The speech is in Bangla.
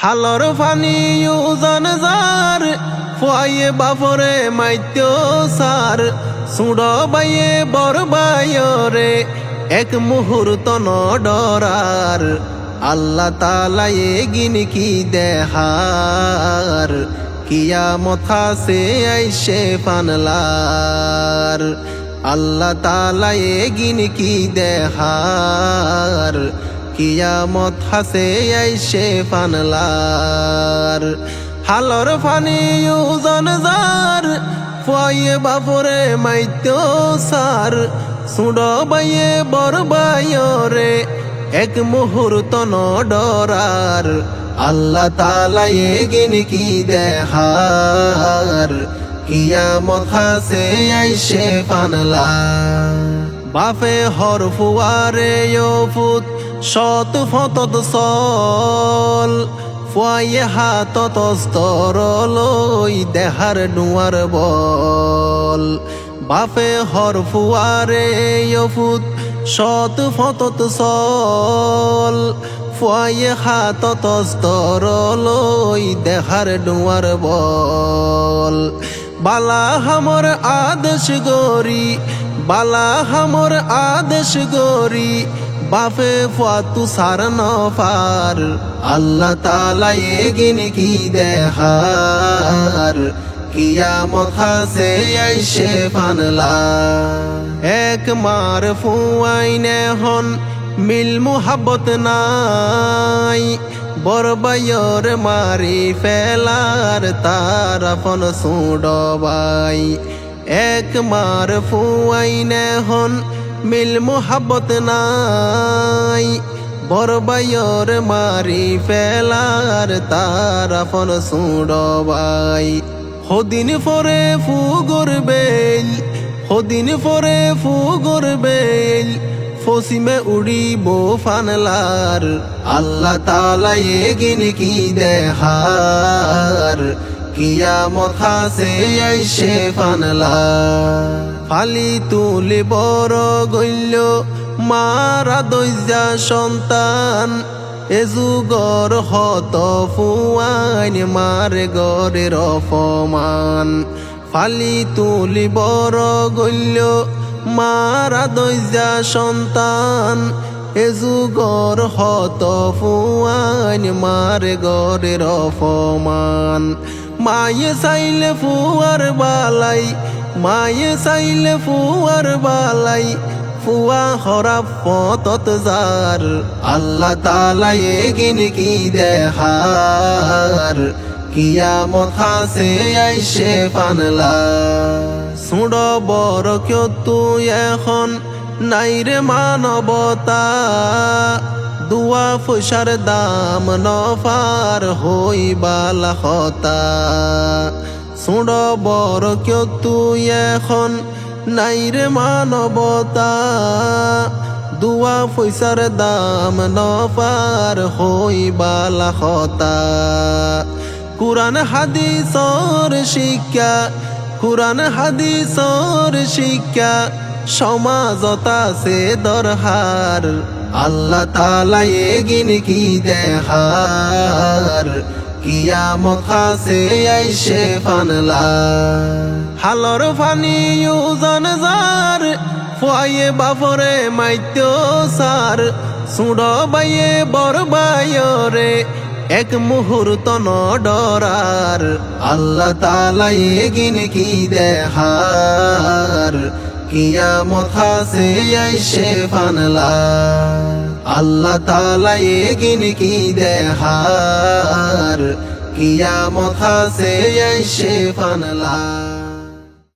হালর ফানি উজন যার ফুয়াইয়ে বাফরে মাইত্য সার সুড় বাইয়ে বর বাইরে এক মুহূর্ত ন ডরার আল্লাহ তাআলা এগিন কি দেহার কিয়ামত হাসে আইসে ফানলার আল্লাহ তাআলা এগিন কি দেহার কিয়ামত হাসে আইসে ফানলার হালর ফানি উজন যার ফুয়াইয়ে বাপরে মাইত্য সার সুড় বাইয়ে বর বাইরে এক মুহূর্ত ন ডরার আল্লাহ তাআলা এগিন কি দেহার কিয়ামত হাসে আইসে ফানলার বাফে হর ফুয়ারে ফুত শত ফতত সল ফুয়াইয়ে হাতত স্তর লই দেহার ডুয়ার বল বাফে হর ফুয়ারে ফুত শত ফতত সল ফুয়াইয়ে হাতত স্তর লই দেহার ডুয়ার বল বালা হামর আদেশ গরি বালা হামর আদেশ গরি বাফে ফাতু সার নফার আল্লাহ তাআলা এগিন কি দেহার কিয়ামত হাসে আইসে ফানলার এক মার ফুয়াইনে হন মিল মুহাব্বত নাই বরবায়র মারি ফেলার তার আপন সুডবাই এক মার ফুয়াইনে হন মিল মুহাব্বত নাই বরবায়র মারি ফেলার তার আপন সুডবাই হদিন পরে ফুগর বেল হদিন পরে ফুগর বেল ফসিমে উড়িব ফানলার আল্লাহ তাআলা এগিন কি দেহার কিয়ামত হাসে আইসে ফানলার ফালি তুলি বড় গইল মারা দইজা সন্তান এ যুগর হত ফুয়াইন মারে গরের অপমান ফালি তুলি বড় গইল মারা দইজা সন্তান এ যুগর হত ফুয়াইন মারে গরের অপমান মায়ে চাইলে ফুয়ার বালাই মায়ে চাইলে ফুয়ার বালাই ফুয়া হরাব পতত যার আল্লাহ তাআলা এগিন কি দেহার কিয়ামত হাসে আইসে ফানলার সুড় বড় কেউ তুই এখন নাইরে মানবতা দুয়া পয়সার দাম নফার হইবা লাখতা সুড় বড় কেউ তুই এখন নাইরে মানবতা দুয়া পয়সার দাম নফার হইবা লাখতা কুরআন হাদিসর শিক্ষা কুরআন হাদিসর শিক্ষা সমাজত আছে দরহার আল্লাহ তাআলা এগিন কি দেহার কিয়ামত হাসে আইসে ফানলার হালর ফানি উজন যার ফুয়াইয়ে বাপরে মাইত্য সার সুড় বাইয়ে বর বাইরে এক মুহূর্ত ন ডরার আল্লাহ তাআলা এগিন কি দেহার কিয়ামত হাসে আইসে ফানলার আল্লাহ তাআলা এগিন কি দেহার কিয়ামত হাসে আইসে ফানলার।